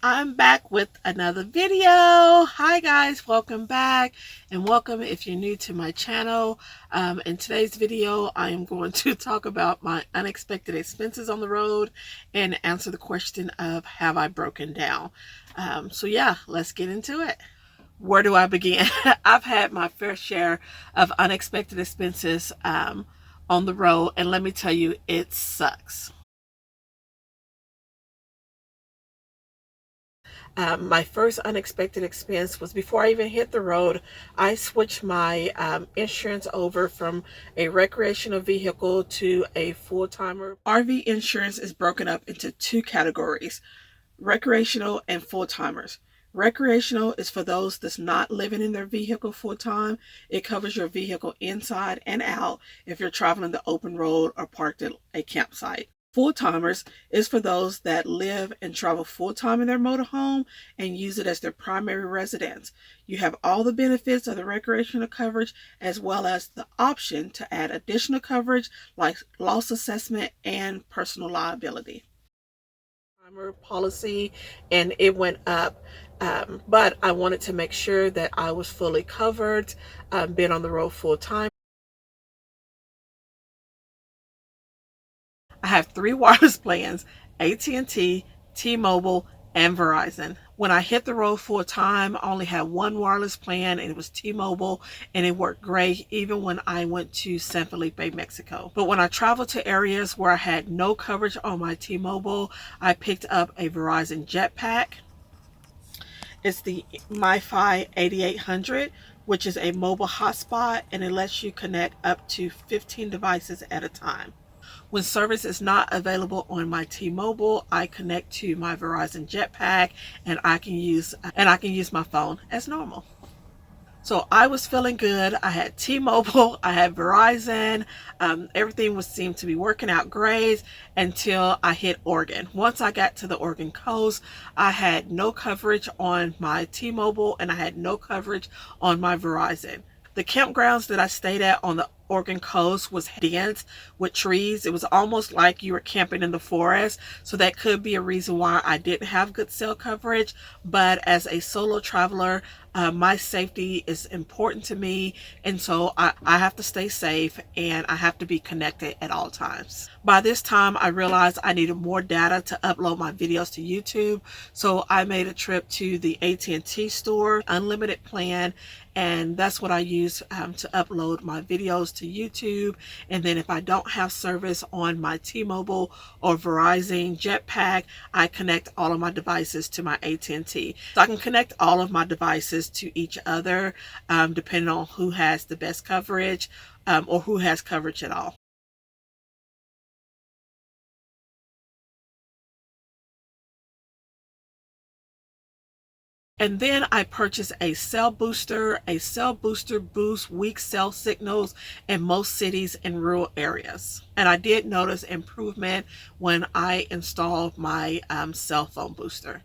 I'm back with another video. Hi guys, welcome back and welcome if you're new to my channel. In today's video, I am going to talk about my unexpected expenses on the road and answer the question of have I broken down? So yeah, let's get into it. Where do I begin? I've had my fair share of unexpected expenses on the road, and let me tell you, it sucks. My first unexpected expense was before I even hit the road. I switched my insurance over from a recreational vehicle to a full-timer. RV insurance is broken up into two categories: recreational and full-timers. Recreational is for those that's not living in their vehicle full-time. It covers your vehicle inside and out if you're traveling the open road or parked at a campsite. Full-timers is for those that live and travel full-time in their motorhome and use it as their primary residence. You have all the benefits of the recreational coverage as well as the option to add additional coverage like loss assessment and personal liability. Policy, and it went up, but I wanted to make sure that I was fully covered, being on the road full-time. I have three wireless plans: AT&T, T-Mobile, and Verizon. When I hit the road full time, I only had one wireless plan, and it was T-Mobile, and it worked great even when I went to San Felipe, Mexico. But when I traveled to areas where I had no coverage on my T-Mobile, I picked up a Verizon Jetpack. It's the MiFi 8800, which is a mobile hotspot, and it lets you connect up to 15 devices at a time. When service is not available on my T-Mobile, I connect to my Verizon Jetpack, and I can use my phone as normal. So I was feeling good. I had T-Mobile, I had Verizon. Everything seemed to be working out great until I hit Oregon. Once I got to the Oregon coast, I had no coverage on my T-Mobile and I had no coverage on my Verizon. The campgrounds that I stayed at on the Oregon coast was dense with trees. It was almost like you were camping in the forest. So that could be a reason why I didn't have good cell coverage. But as a solo traveler, my safety is important to me. And so I have to stay safe and I have to be connected at all times. By this time, I realized I needed more data to upload my videos to YouTube. So I made a trip to the AT&T store, unlimited plan, and that's what I use to upload my videos to YouTube. And then if I don't have service on my T-Mobile or Verizon Jetpack, I connect all of my devices to my AT&T. So I can connect all of my devices to each other depending on who has the best coverage or who has coverage at all. And then I purchased a cell booster. A cell booster boosts weak cell signals in most cities and rural areas. And I did notice improvement when I installed my cell phone booster.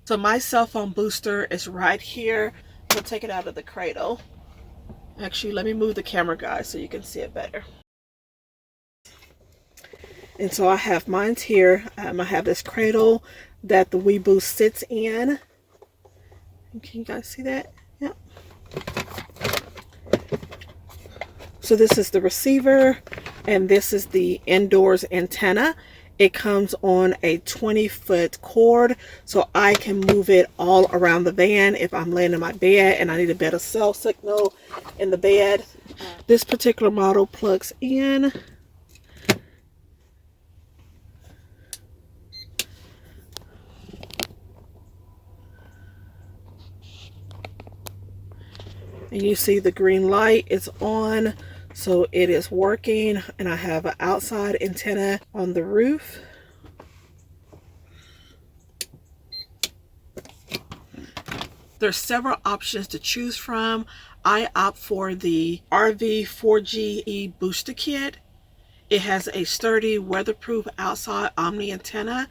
So my cell phone booster is right here. We'll take it out of the cradle. Actually, let me move the camera, guys, so you can see it better. And so I have mine here. I have this cradle that the WeBoost sits in. Can you guys see that? Yep. So this is the receiver and this is the indoors antenna. It comes on a 20-foot cord, so I can move it all around the van if I'm laying in my bed and I need a better cell signal in the bed. This particular model plugs in. And you see the green light is on, so it is working. And I have an outside antenna on the roof. There's several options to choose from. I opt for the RV 4G booster kit. It has a sturdy, weatherproof outside Omni antenna,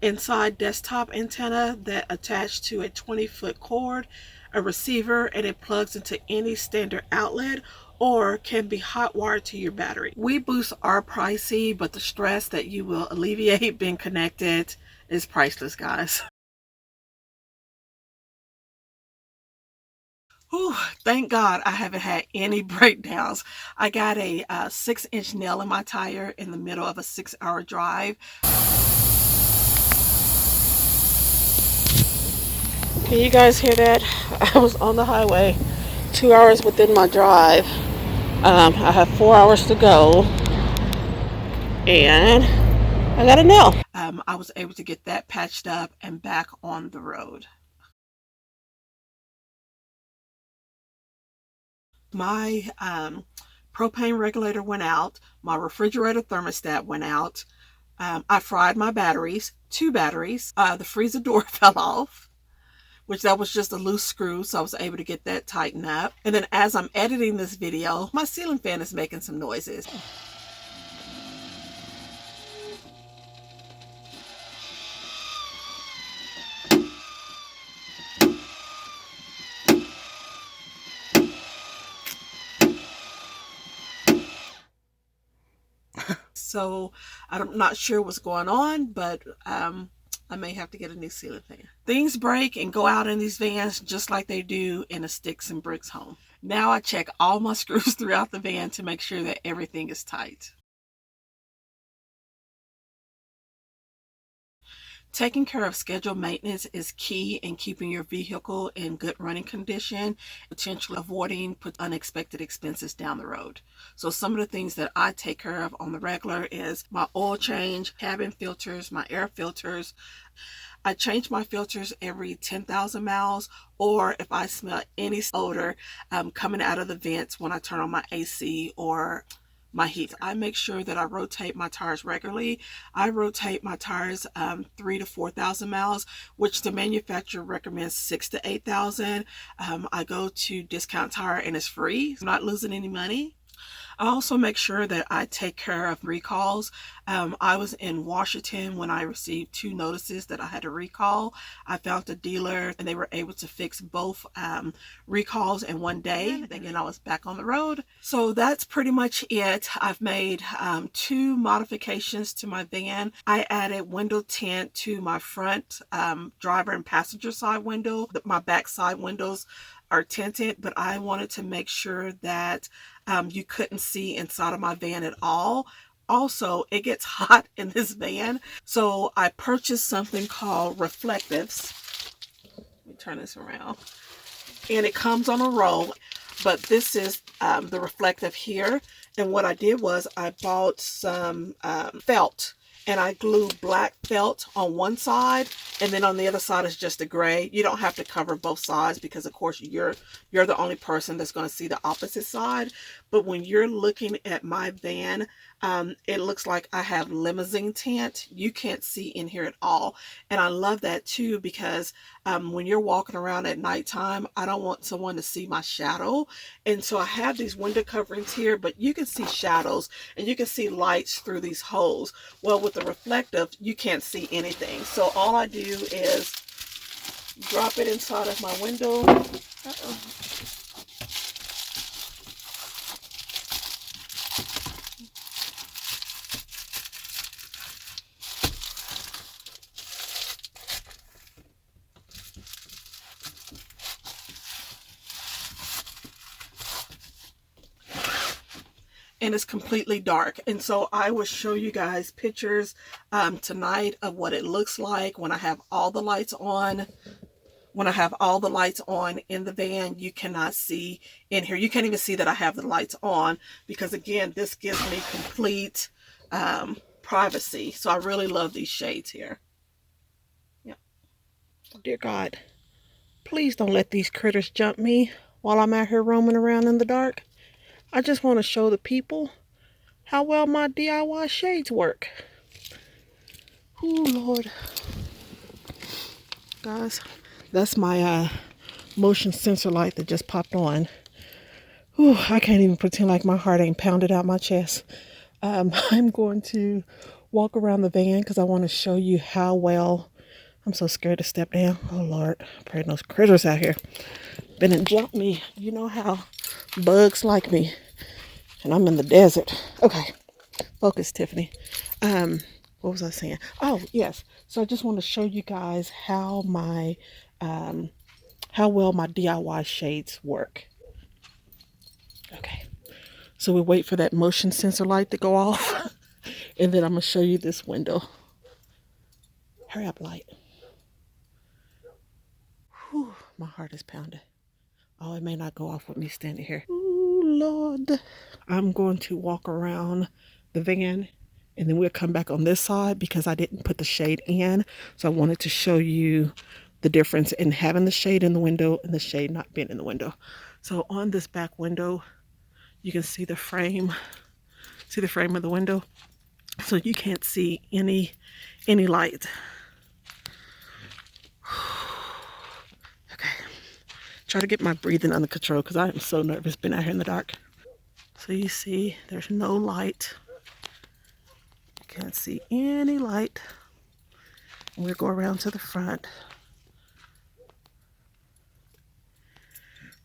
inside desktop antenna that attached to a 20-foot cord, a receiver, and it plugs into any standard outlet or can be hot wired to your battery. WeBoosts are pricey, but the stress that you will alleviate being connected is priceless, guys. Whew, thank God I haven't had any breakdowns. I got a 6-inch nail in my tire in the middle of a 6-hour drive. Can you guys hear that? I was on the highway, 2 hours within my drive. I have 4 hours to go, and I got a nail. I was able to get that patched up and back on the road. My propane regulator went out. My refrigerator thermostat went out. I fried my batteries, 2 batteries. The freezer door fell off, which that was just a loose screw, so I was able to get that tightened up. And then as I'm editing this video, my ceiling fan is making some noises. So I'm not sure what's going on, but I may have to get a new ceiling fan. Things break and go out in these vans just like they do in a sticks and bricks home. Now I check all my screws throughout the van to make sure that everything is tight. Taking care of scheduled maintenance is key in keeping your vehicle in good running condition, potentially avoiding unexpected expenses down the road. So some of the things that I take care of on the regular is my oil change, cabin filters, my air filters. I change my filters every 10,000 miles, or if I smell any odor coming out of the vents when I turn on my AC or my heat. I make sure that I rotate my tires regularly. I rotate my tires 3 to 4,000 miles, which the manufacturer recommends 6 to 8,000. I go to Discount Tire and it's free. I'm not losing any money. I also make sure that I take care of recalls. I was in Washington when I received 2 notices that I had a recall. I found a dealer and they were able to fix both recalls in one day. Then I was back on the road. So that's pretty much it. I've made 2 modifications to my van. I added window tint to my front driver and passenger side window. My back side windows are tinted, but I wanted to make sure that you couldn't see inside of my van at all. Also, it gets hot in this van, so I purchased something called reflectives. Let me turn this around. And it comes on a roll, but this is the reflective here. And what I did was I bought some felt, and I glued black felt on one side, and then on the other side is just a gray. You don't have to cover both sides because of course you're the only person that's going to see the opposite side. But when you're looking at my van, it looks like I have limousine tint. You can't see in here at all. And I love that too, because when you're walking around at nighttime, I don't want someone to see my shadow. And so I have these window coverings here, but you can see shadows and you can see lights through these holes. Well, with the reflective, you can't see anything. So all I do is drop it inside of my window. And it's completely dark. And so I will show you guys pictures tonight of what it looks like when I have all the lights on. When I have all the lights on in the van, you cannot see in here. You can't even see that I have the lights on because, again, this gives me complete privacy. So I really love these shades here. Yeah. Dear God, please don't let these critters jump me while I'm out here roaming around in the dark. I just want to show the people how well my DIY shades work. Oh, Lord. Guys, that's my motion sensor light that just popped on. Ooh, I can't even pretend like my heart ain't pounded out my chest. I'm going to walk around the van because I want to show you how well. I'm so scared to step down. Oh, Lord. I'm praying those critters out here been and jumped me. You know how bugs like me. And I'm in the desert. Okay. Focus, Tiffany. What was I saying? Oh, yes. So I just want to show you guys how my how well my DIY shades work. Okay, so we wait for that motion sensor light to go off, and then I'm gonna show you this window. Hurry up, light. Whew, my heart is pounding. Oh, it may not go off with me standing here. Ooh, Lord. I'm going to walk around the van, and then we'll come back on this side because I didn't put the shade in. So I wanted to show you the difference in having the shade in the window and the shade not being in the window. So on this back window, you can see the frame. See the frame of the window? So you can't see any light. Okay. Try to get my breathing under control because I am so nervous being out here in the dark. So you see there's no light. You can't see any light. We'll go around to the front.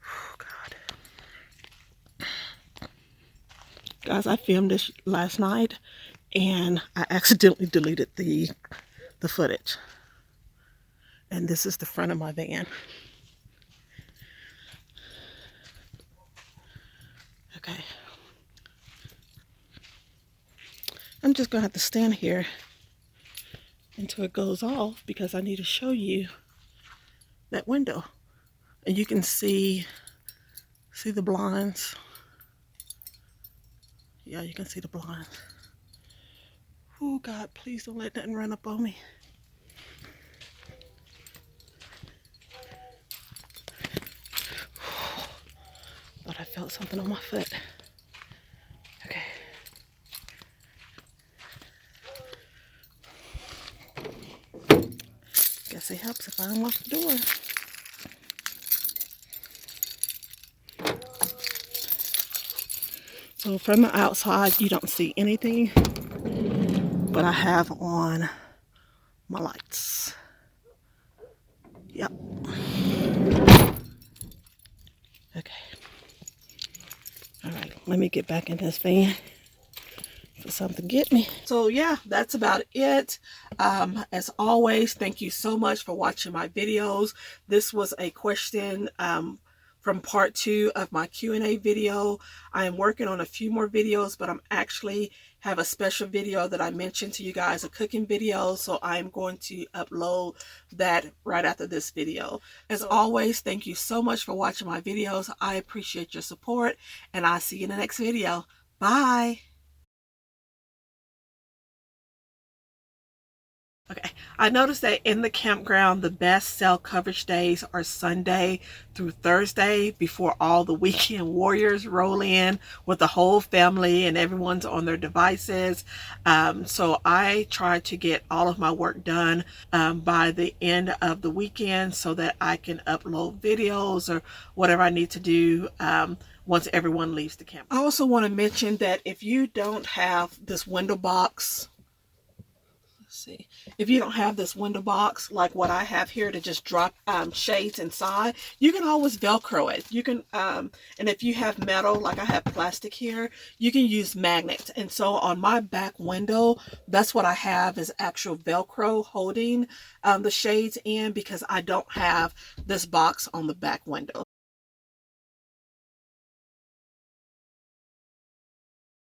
Oh, God. Guys, I filmed this last night and I accidentally deleted the footage. And this is the front of my van. Okay. I'm just gonna have to stand here until it goes off because I need to show you that window. And you can see the blinds. Yeah, you can see the blinds. Oh God, please don't let nothing run up on me. Thought I felt something on my foot. Okay. Guess it helps if I unlock the door. So from the outside, you don't see anything, but I have on my lights. Yep. Okay. All right, let me get back in this van for something to get me. So yeah, that's about it. As always, thank you so much for watching my videos. This was a question from part 2 of my Q&A video. I am working on a few more videos, but I'm actually have a special video that I mentioned to you guys, a cooking video. So I'm going to upload that right after this video. As always, thank you so much for watching my videos. I appreciate your support and I'll see you in the next video. Bye. Okay, I noticed that in the campground, the best cell coverage days are Sunday through Thursday before all the weekend warriors roll in with the whole family and everyone's on their devices. So I try to get all of my work done by the end of the weekend so that I can upload videos or whatever I need to do once everyone leaves the camp. I also want to mention that if you don't have this window box, see, if you don't have this window box like what I have here to just drop shades inside, you can always Velcro it. You can and if you have metal, like I have plastic here, you can use magnets. And so on my back window, that's what I have is actual Velcro holding the shades in because I don't have this box on the back window.